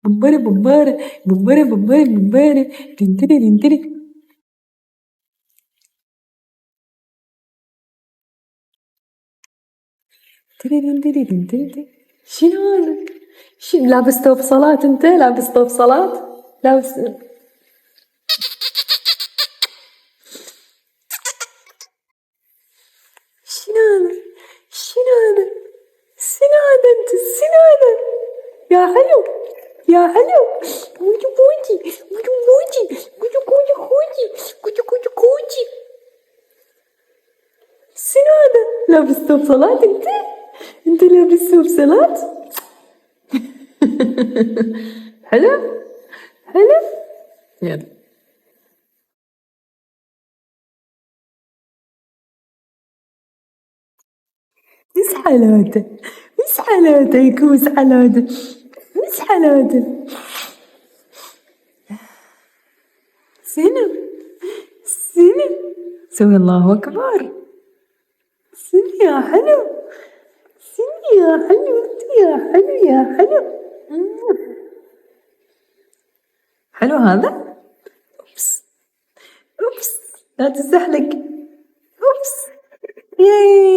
بومبارة بومبارة بومبارة بومبارة بومبارة تنتري تنتري. تري تنتري تنتري. شنو هذا؟ لابس ثوب صلاة انت؟ لابس ثوب صلاة؟ لابس شنو هذا؟ شنو هذا؟ شنو هذا انت؟ شنو هذا؟ يا حلو يا حلو بوجي بوجي بوجي بوجي بوجي كوجي كوجي كوجي كوجي كوجي. شنو هذا؟ لابس ثوب صلاة انت؟ انت لابس ثوب صلاة؟ حلو حلو يلا. ايش حلاوته ايش حلاوته يا كوس حلاوته ايش حلاوته. سلم سلم سوي الله أكبر. سلم يا حلو سلم يا حلو يا حلو يا حلو. حلو هذا. أوبس أوبس لا تزحلق. أوبس ياي.